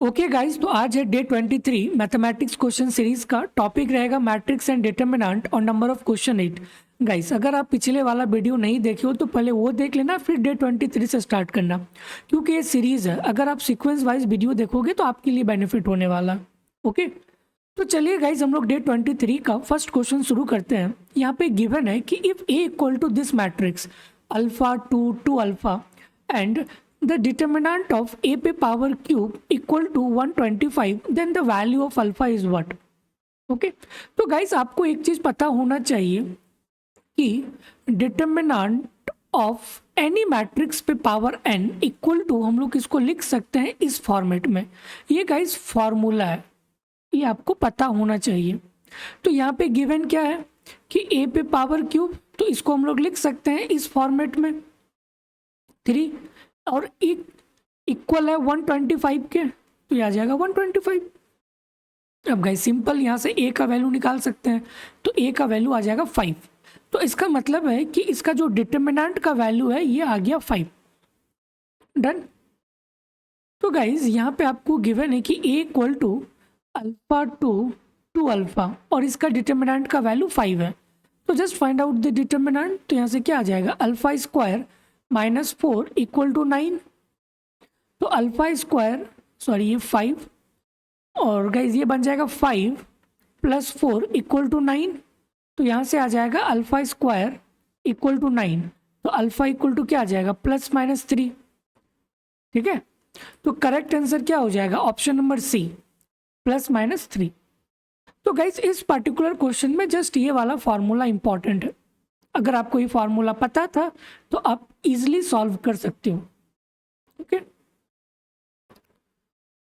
Okay guys, तो आज है डे 23 मैथमेटिक्स क्वेश्चन सीरीज का। टॉपिक रहेगा मैट्रिक्स एंड डिटरमिनेंट और नंबर ऑफ क्वेश्चन 8। गाइस, अगर आप पिछले वाला वीडियो नहीं देखे हो तो पहले वो देख लेना, फिर डे 23 से स्टार्ट करना, क्योंकि ये सीरीज है। अगर आप सीक्वेंस वाइज वीडियो देखोगे तो आपके लिए बेनिफिट होने वाला। ओके, तो चलिए गाइज, हम लोग डे 23 का फर्स्ट क्वेश्चन शुरू करते हैं। यहाँ पे गिवन है कि if A equal to this matrix alpha 2 alpha and the determinant of a पे power cube equal to 125, then the value of alpha is what? Okay, तो गाइस आपको एक चीज पता होना चाहिए कि डिटर्मिनेंट ऑफ एनी मैट्रिक्स पे पावर n इक्वल टू, हम लोग इसको लिख सकते हैं इस फॉर्मेट में। ये गाइस फॉर्मूला है, ये आपको पता होना चाहिए। तो यहाँ पे गिवन क्या है कि a पे पावर क्यूब, तो इसको हम लोग लिख सकते हैं इस फॉर्मेट में 3, और इक्वल है 125 के, तो ये आ जाएगा 125। अब गाइस सिंपल यहाँ से a का वैल्यू निकाल सकते हैं, तो a का वैल्यू आ जाएगा 5। तो इसका मतलब है कि इसका जो डिटर्मिनेंट का वैल्यू है ये आ गया 5। डन। तो गाइस यहाँ पे आपको गिवन है कि a equal to alpha 2 alpha और इसका डिटर्मिनेंट का वैल्यू 5 है। तो just find out the determinant. तो यहाँ से क्या आ जाएगा, अल्फा स्क्वायर -4 इक्वल टू 9। तो अल्फा स्क्वायर, सॉरी ये 5, और गाइज ये बन जाएगा 5 + 4 इक्वल टू 9। तो यहाँ से आ जाएगा अल्फा स्क्वायर इक्वल टू 9। तो अल्फा इक्वल टू क्या आ जाएगा, +-3। ठीक है, तो करेक्ट आंसर क्या हो जाएगा, ऑप्शन नंबर सी, +-3। तो गाइज इस पर्टिकुलर क्वेश्चन में जस्ट ये वाला फॉर्मूला इंपॉर्टेंट है। अगर आपको ये फार्मूला पता था तो आप इजीली सॉल्व कर सकते हो। Okay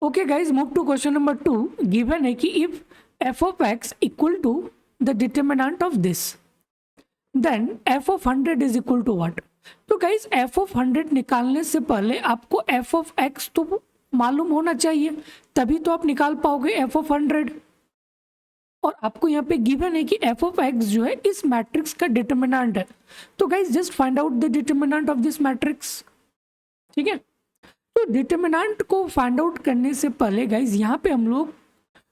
okay guys, move to question number 2। Given है कि if f of x equal to the determinant of this, then f of 100 is equal to what. तो गाइज f of 100 निकालने से पहले आपको f of x तो मालूम होना चाहिए, तभी तो आप निकाल पाओगे f of 100। और आपको यहाँ पे गिवन है कि f of x जो है इस मैट्रिक्स का डिटर्मिनेंट है। तो guys just find out the determinant of this matrix. ठीक है, तो डिटर्मिनेंट को फाइंड आउट करने से पहले गाइज यहाँ पे हम लोग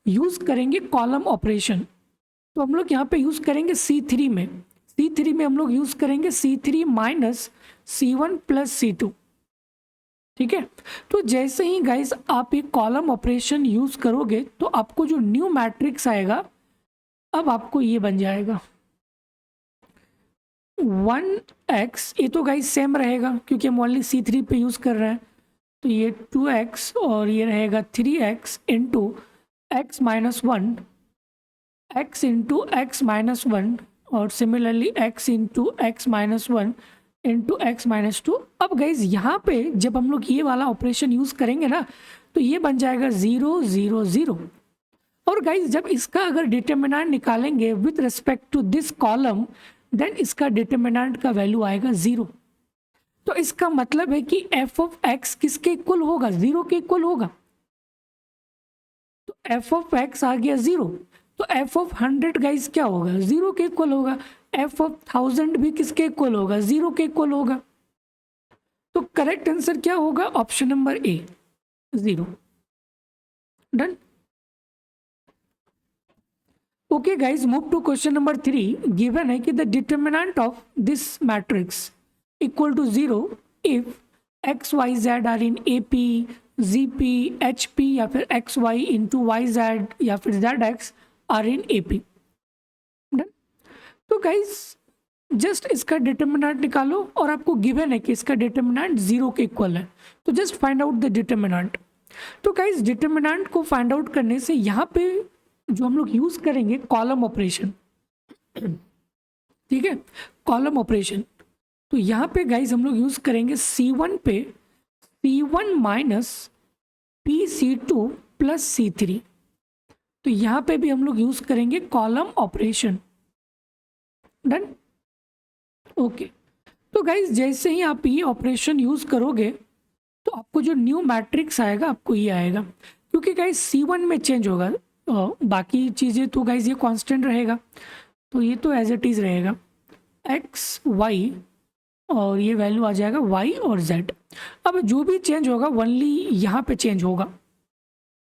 यूज करेंगे कॉलम ऑपरेशन। तो हम लोग यहाँ पे यूज करेंगे C3 में। C3 में हम लोग यूज करेंगे C3 - C1 + C2। ठीक है, तो जैसे ही गाइज आप एक कॉलम ऑपरेशन यूज करोगे तो आपको जो न्यू मैट्रिक्स आएगा, अब आपको ये बन जाएगा 1x। ये तो गाइज सेम रहेगा क्योंकि हम ओनली C3 पे यूज कर रहे हैं। तो ये 2x और ये रहेगा 3x into x - 1, x into x - 1, और similarly x into x - 1 into x - 2। अब गाइज यहाँ पे जब हम लोग ये वाला ऑपरेशन यूज करेंगे ना, तो ये बन जाएगा 0 0 0। और गाइज जब इसका अगर डिटर्मिनेंट निकालेंगे with respect to this column, then इसका डिटर्मिनेंट का वैल्यू आएगा 0। तो इसका मतलब है कि f of x किसके इक्वल होगा, 0 के इक्वल होगा। तो f of x आ गया 0। तो f of 100 गाइज क्या होगा, 0 के इक्वल होगा। f of 1000 भी किसके इक्वल होगा, 0 के इक्वल होगा। तो करेक्ट आंसर क्या होगा, option number A, 0। Done. Okay guys, move to question number 3। Given है कि the determinant of this matrix equal to 0 if x y z are in AP, ZP, HP, या फिर x y into Y Z या फिर ZX are in AP। तो guys just इसका determinant निकालो, और आपको गिवन है कि इसका डिटर्मिनेंट 0 के इक्वल है। तो just find out the determinant. तो गाइज डिटर्मिनेंट को फाइंड आउट करने से यहाँ पे जो हम लोग यूज करेंगे कॉलम ऑपरेशन। ठीक है, कॉलम ऑपरेशन। तो यहाँ पे गाइज हम लोग यूज करेंगे C1 पे C1 - PC2 + C3। तो यहाँ पे भी हम लोग यूज करेंगे कॉलम ऑपरेशन। डन। ओके, तो गाइज जैसे ही आप ये ऑपरेशन यूज करोगे तो आपको जो न्यू मैट्रिक्स आएगा आपको ये आएगा, क्योंकि गाइज C1 में चेंज होगा, बाकी चीज़ें तो गाइज ये कांस्टेंट रहेगा। तो ये तो एज इट इज़ रहेगा x y, और ये वैल्यू आ जाएगा y और z। अब जो भी चेंज होगा ओनली यहाँ पे चेंज होगा।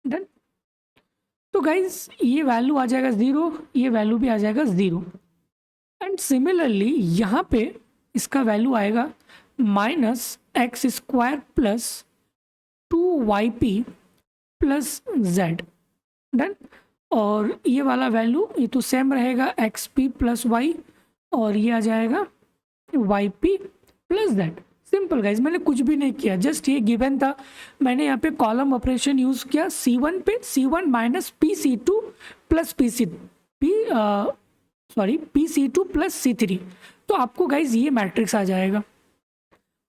डन। तो गाइज ये वैल्यू आ जाएगा 0, ये वैल्यू भी आ जाएगा 0। एंड सिमिलरली यहाँ पे इसका वैल्यू आएगा -x² plus 2yp plus z। Done. और ये वाला वैल्यू ये तो सेम रहेगा, xp प्लस y, और ये आ जाएगा yp plus z। Simple guys, मैंने कुछ भी नहीं किया, जस्ट ये गिवन था, मैंने यहाँ पे कॉलम ऑपरेशन यूज किया C1 पे, C1 minus PC2 plus PC2 plus C3। तो आपको गाइज ये मैट्रिक्स आ जाएगा,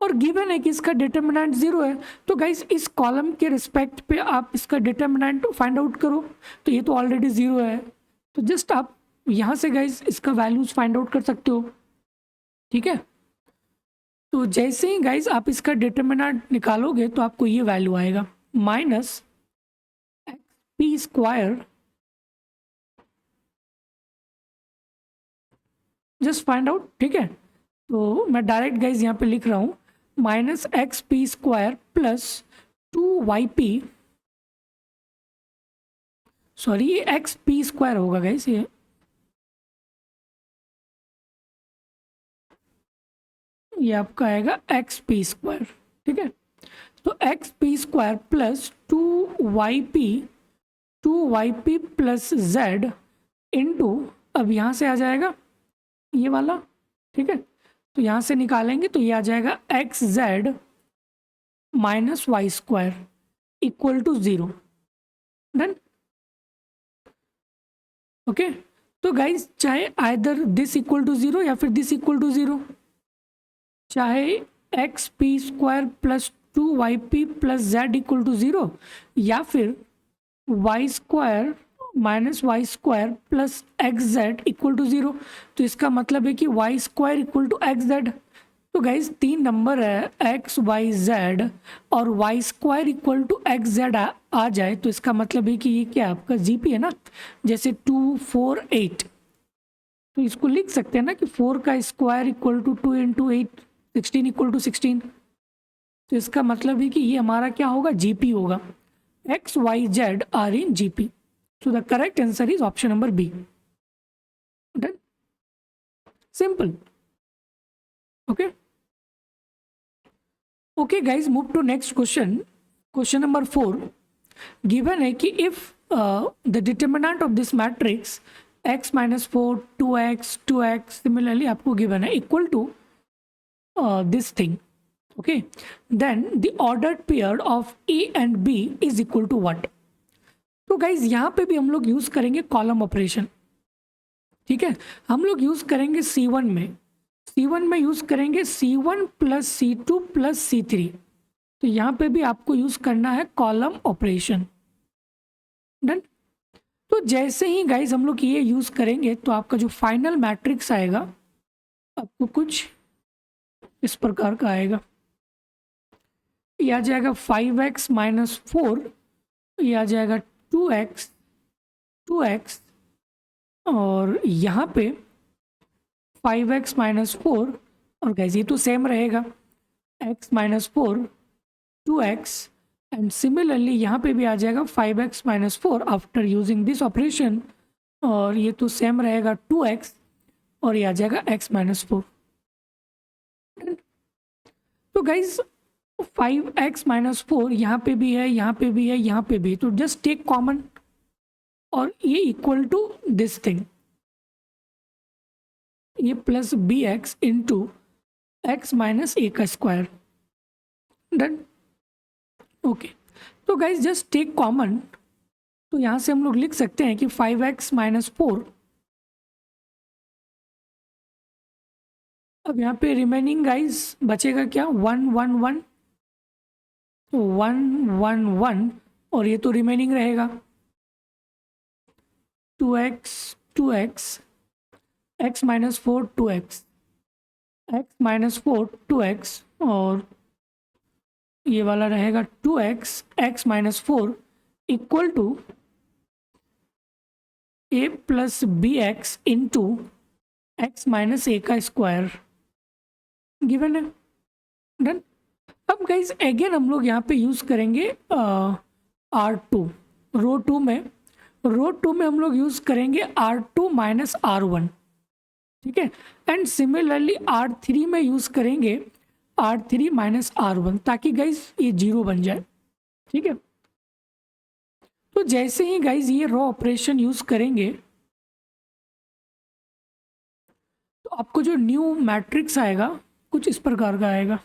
और गिवन है कि इसका डिटर्मिनेंट 0 है। तो गाइज इस कॉलम के रिस्पेक्ट पे आप इसका डिटर्मिनेंट फाइंड आउट करो, तो ये तो ऑलरेडी 0 है, तो जस्ट आप यहाँ से गाइज इसका वैल्यूज फाइंड आउट कर सकते हो। ठीक है, तो जैसे ही गाइज आप इसका डिटर्मिनेंट निकालोगे तो आपको ये वैल्यू आएगा -xp²। Just find out. ठीक है, तो मैं डायरेक्ट गाइज यहाँ पे लिख रहा हूँ -xp² प्लस 2yp, सॉरी ये xp² होगा गाइज, ये आपका आएगा xp²। ठीक है, तो xp² plus 2yp plus z into, अब यहाँ से आ जाएगा ये वाला। ठीक है, तो यहाँ से निकालेंगे तो ये आ जाएगा xz minus y² equal to 0। Done. Okay, तो गाइज चाहे आइदर दिस इक्वल टू 0 या फिर दिस इक्वल टू 0, चाहे xp² plus 2yp plus z equal to 0, या फिर y² minus y² plus xz equal to 0। तो इसका मतलब है कि y² इक्वल टू xz। तो गाइज 3 नंबर है x y z, और y² इक्वल टू xz आ जाए तो इसका मतलब है कि ये क्या है, आपका जीपी है ना, जैसे 2 4 8, तो इसको लिख सकते हैं ना कि 4 का square equal to 2 into 8, 16 equal to 16। तो इसका मतलब है कि ये हमारा क्या होगा, जीपी होगा। x y z are in GP. So the correct answer is option number B. Done. Simple. Okay. Okay, guys. Move to next question. Question number 4. Given है कि if the determinant of this matrix x minus 4, 2x, 2x similarly आपको given है equal to this thing. Okay. Then the ordered pair of A and B is equal to what? तो guys यहाँ पे भी हम लोग यूज करेंगे column operation. ठीक है, हम लोग यूज करेंगे C1 में यूज करेंगे C1 plus C2 plus C3। तो यहाँ पे भी आपको यूज करना है कॉलम ऑपरेशन। डन। तो जैसे ही गाइज हम लोग ये यूज करेंगे तो आपका जो फाइनल मैट्रिक्स आएगा आपको कुछ इस प्रकार का आएगा। ये आ जाएगा 5x माइनस 4, ये आ जाएगा 2x, और यहाँ पे 5x माइनस 4, और गाइज ये तो सेम रहेगा x minus 4 2x, and similarly यहाँ पे भी आ जाएगा 5x minus 4 after using this operation, और ये तो सेम रहेगा 2x, और ये आ जाएगा x माइनस 4। तो गाइज 5x माइनस 4 यहाँ पे भी है, यहाँ पे भी है, यहाँ पे भी, तो जस्ट टेक कॉमन, और ये इक्वल टू दिस थिंग, ये plus bx into x minus a का स्क्वायर। डन। ओके, तो गाइज जस्ट टेक कॉमन, तो यहाँ से हम लोग लिख सकते हैं कि 5x माइनस 4, अब यहाँ पे रिमेनिंग गाइज बचेगा क्या, 1 1 1, 1 1 1, और ये तो रिमेनिंग रहेगा 2x 2x, x minus 4 2x, x minus 4 2x, और ये वाला रहेगा 2x x minus 4 equal to a plus B X into X minus A का स्क्वायर। गिवन है। डन। अब गाइज अगेन हम लोग यहाँ पे यूज करेंगे R2। रो टू में हम लोग यूज़ करेंगे R2 माइनस R1, ठीक है। एंड सिमिलरली R3 में यूज़ करेंगे R3 माइनस R1, ताकि गाइज ये 0 बन जाए, ठीक है। तो जैसे ही गाइज ये रो ऑपरेशन यूज़ करेंगे तो आपको जो न्यू मैट्रिक्स आएगा कुछ इस प्रकार का आएगा।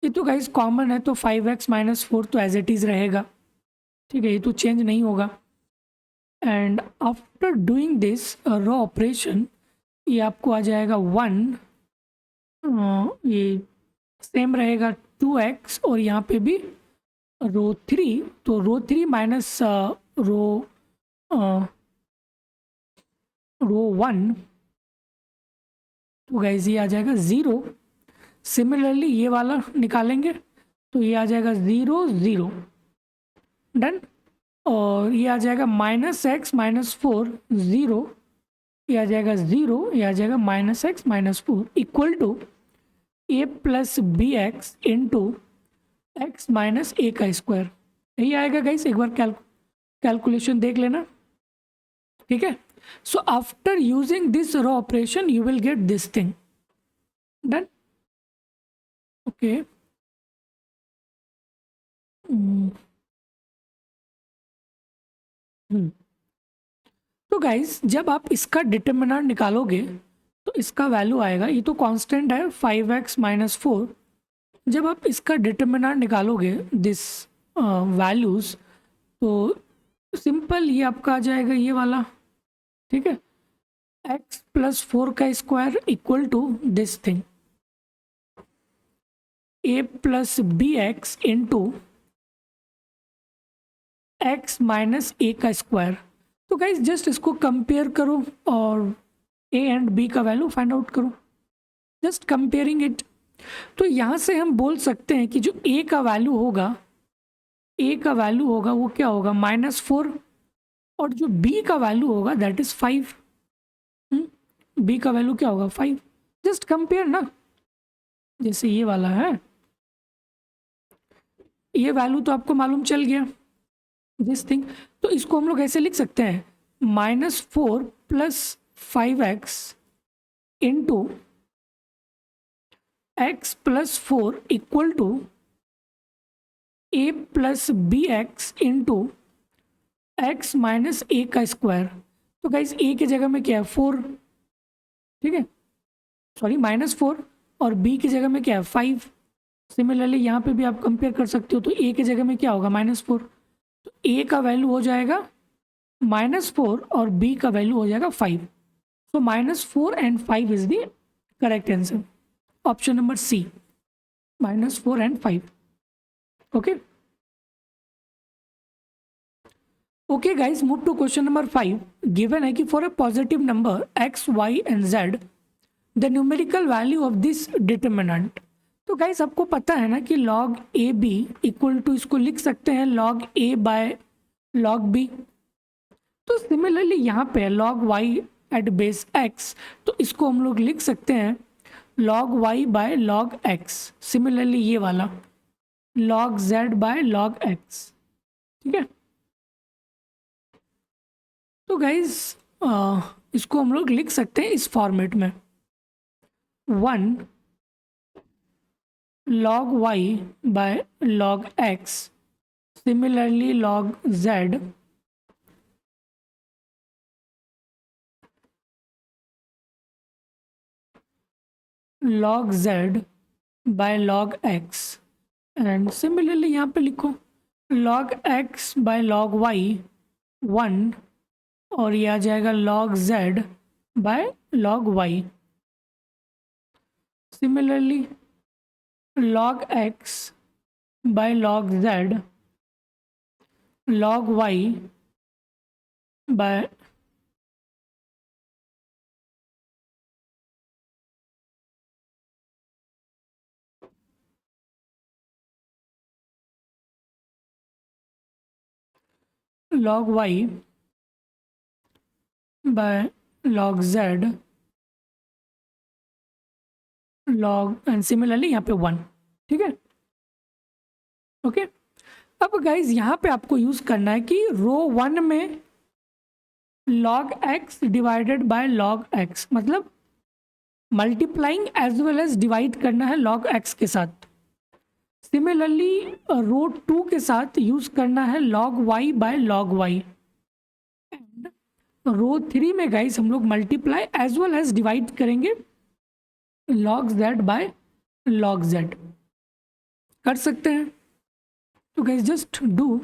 ये तो गाइज कॉमन है, तो 5x माइनस 4 तो एज इट इज़ रहेगा, ठीक है, ये तो चेंज नहीं होगा। And after doing this row operation ये आपको आ जाएगा 1, ये सेम रहेगा 2x, और यहाँ पे भी रो 3, तो रो 3 माइनस रो 1, तो गाइज ये आ जाएगा 0। सिमिलरली ये वाला निकालेंगे तो ये आ जाएगा 0 0, डन। और ये आ जाएगा -x माइनस 4 0, ये आ जाएगा 0, ये आ जाएगा -x minus 4 equal to a plus B X into X minus A का स्क्वायर। यही आएगा गाइस, एक बार कैलकुलेशन देख लेना, ठीक है। So after using this row operation you will get this thing, done, okay. तो गाइस जब आप इसका डिटर्मिनेंट निकालोगे तो इसका वैल्यू आएगा, ये तो कांस्टेंट है 5x माइनस 4। जब आप इसका डिटर्मिनेंट निकालोगे दिस वैल्यूज, तो सिंपल ये आपका आ जाएगा ये वाला, ठीक है, x प्लस 4 का square equal to this thing a plus B X into X minus A का स्क्वायर। तो गाइज जस्ट इसको कंपेयर करो और a एंड b का वैल्यू फाइंड आउट करो, जस्ट कंपेयरिंग इट। तो यहाँ से हम बोल सकते हैं कि जो a का वैल्यू होगा, वो क्या होगा -4, और जो b का वैल्यू होगा दैट इज 5। b का वैल्यू क्या होगा 5, जस्ट कंपेयर ना। जैसे ये वाला है, ये वैल्यू तो आपको मालूम चल गया दिस थिंग, तो इसको हम लोग ऐसे लिख सकते हैं -4 plus 5x into X plus 4 equal to a plus B X into X minus A का स्क्वायर। तो गाइस a की जगह में क्या है 4, ठीक है, सॉरी -4, और b की जगह में क्या है 5। सिमिलरली यहाँ पे भी आप कंपेयर कर सकते हो, तो a की जगह में क्या होगा -4, तो a का वैल्यू हो जाएगा -4 और b का वैल्यू हो जाएगा 5। So -4 and 5 is the correct answer, option number C, -4 and 5, okay. Okay guys, move to question number 5। Given है कि for a positive number x, y and z the numerical value of this determinant. तो guys आपको पता है ना कि log a b इक्वल टू, इसको लिख सकते हैं log a by log b। तो सिमिलरली यहाँ पे log y eight base x, तो इसको हम लोग लिख सकते हैं log y by log x। Similarly ये वाला log z by log x, ठीक है। तो गाइज इसको हम लोग लिख सकते हैं इस फॉर्मेट में 1 log y by log x, similarly log z log z by log x, and similarly यहाँ पे लिखो log x by log y 1, और ये आ जाएगा log z by log y। Similarly log x by log z log y by log y by log z log, and similarly यहाँ पे 1, ठीक है, ओके। अब गाइज यहाँ पे आपको यूज करना है कि रो 1 में log x divided by log x, मतलब multiplying as well as divide करना है log x के साथ। सिमिलरली रो 2 के साथ यूज करना है log y by log y। And row 3 में गाइज हम लोग multiply as well as divide करेंगे log z by log z। कर सकते हैं, तो गाइज जस्ट डू।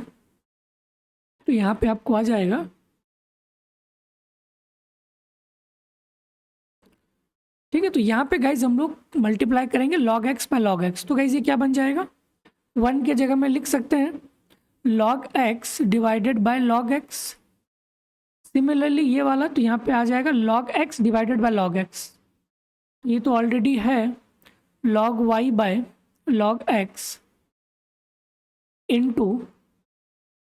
तो यहाँ पे आपको आ जाएगा ठीक है। तो यहाँ पे गाइज हम लोग मल्टीप्लाई करेंगे log x by log x। तो गाइज ये क्या बन जाएगा, 1 के जगह में लिख सकते हैं log x divided by log x। Similarly ये वाला तो यहाँ पे आ जाएगा log x divided by log x। ये तो ऑलरेडी है log y by log x into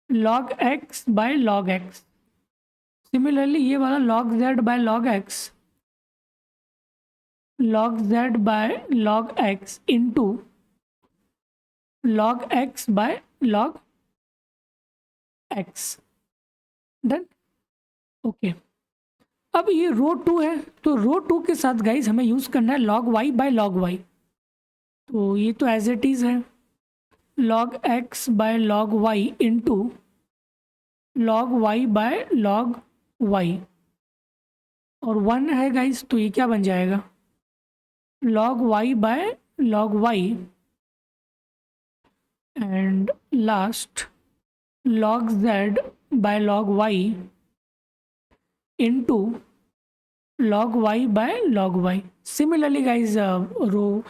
log x by log x। Similarly ये वाला log z by log x, log z by log x into log x by log x। Done, okay. अब ये रो 2 है, तो रो 2 के साथ guys हमें use करना है log y by log y। तो ये तो एज इट इज है log x by log y into log y by log y, और 1 है गाइज तो ये क्या बन जाएगा log y by log y and last log z by log y into log y by log y। Similarly guys row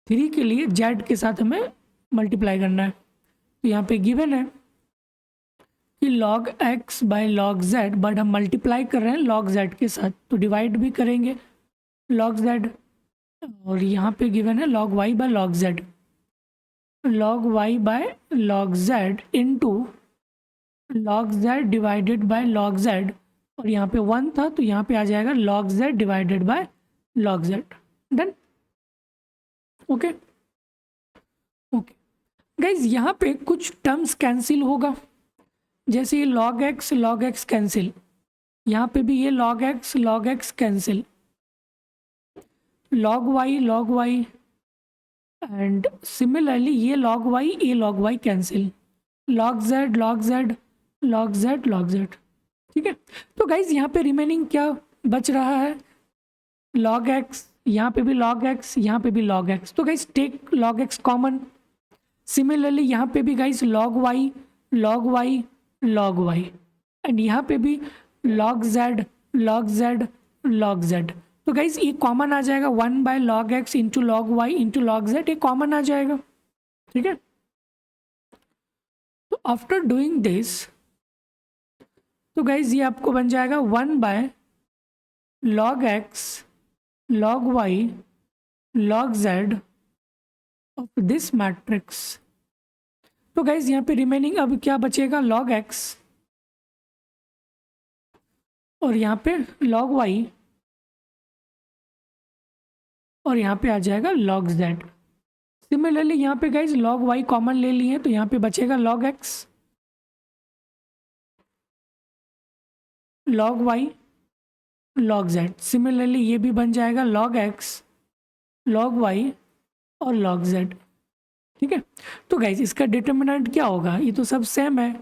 3 के लिए z के साथ हमें मल्टीप्लाई करना है। तो यहाँ पे गिवन है कि log x by log z, but हम मल्टीप्लाई कर रहे हैं log z के साथ, तो डिवाइड भी करेंगे log z। और यहाँ पे गिवन है log y by log z, log y by log z into log z divided by log z, और यहाँ पे 1 था तो यहाँ पे आ जाएगा log z divided by log z। Done, okay okay guys. यहाँ पे कुछ टर्म्स कैंसिल होगा, जैसे ये log x कैंसिल, यहाँ पे भी ये log x cancel, log y and similarly ये log y cancel, log z। ठीक है, तो गाइज यहाँ पे रिमेनिंग क्या बच रहा है log x, यहाँ पे भी log x, यहाँ पे भी log x। तो guys take log x common. Similarly यहाँ पे भी गाइज log y एंड यहाँ पे भी log z। तो गाइज ये कॉमन आ जाएगा 1 by log x into log y into log z, ये कॉमन आ जाएगा। ठीक है, तो आफ्टर डूइंग दिस तो गाइज ये आपको बन जाएगा 1 by log x log y log z of this matrix. तो गाइज यहाँ पे रिमेनिंग अब क्या बचेगा log x और यहाँ पे log y और यहाँ पे आ जाएगा log z। सिमिलरली यहाँ पे गाइज log y कॉमन ले लिए तो यहाँ पे बचेगा log x log y log z। Similarly ये भी बन जाएगा log x log y और log z। ठीक है, तो गाइज इसका डिटर्मिनेंट क्या होगा, ये तो सब सेम है,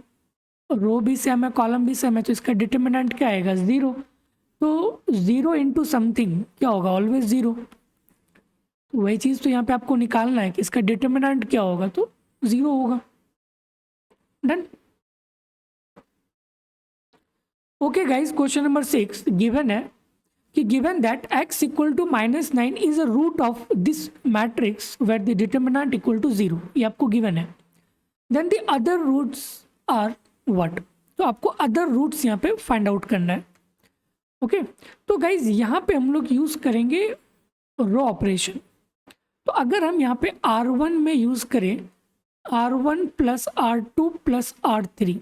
रो भी सेम है, कॉलम भी सेम है, तो इसका डिटर्मिनेंट क्या आएगा 0। तो 0 इंटू समथिंग क्या होगा, ऑलवेज 0। तो वही चीज़ तो यहाँ पे आपको निकालना है कि इसका डिटर्मिनेंट क्या होगा, तो 0 होगा। Done, okay guys. Question number 6 given है कि given that x equal to -9 is a root of this matrix where the determinant equal to 0, ये आपको given है, then the other roots are what। तो आपको अदर रूट्स यहाँ पे find out करना है। ओके, तो गाइज यहाँ पे हम लोग यूज करेंगे रो ऑपरेशन। तो अगर हम यहाँ पे R1 में यूज करें R1 plus R2 plus R3,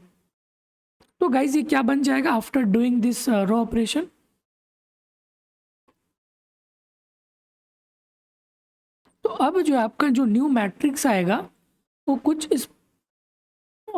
तो गाइज ये क्या बन जाएगा after doing this row operation. तो अब जो आपका जो न्यू मैट्रिक्स आएगा वो कुछ इस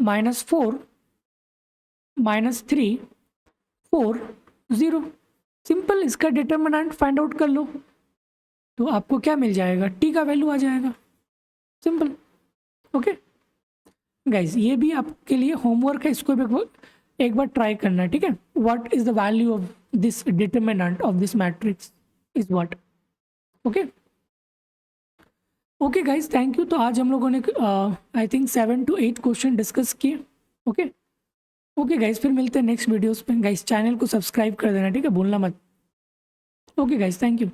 -4 -3 4 0। सिंपल, इसका डिटर्मिनेंट फाइंड आउट कर लो तो आपको क्या मिल जाएगा, टी का वैल्यू आ जाएगा। सिंपल। ओके गाइज, ये भी आपके लिए होमवर्क है, इसको भी एक बार ट्राई करना है, ठीक है। What is the value of this determinant of this matrix is what. Okay okay guys, thank you. तो आज हम लोगों ने I think 7 to 8 question discuss किए। ओके ओके गाइज, फिर मिलते हैं नेक्स्ट वीडियोस पे। गाइज चैनल को सब्सक्राइब कर देना, ठीक है, भूलना मत। Okay guys, thank you.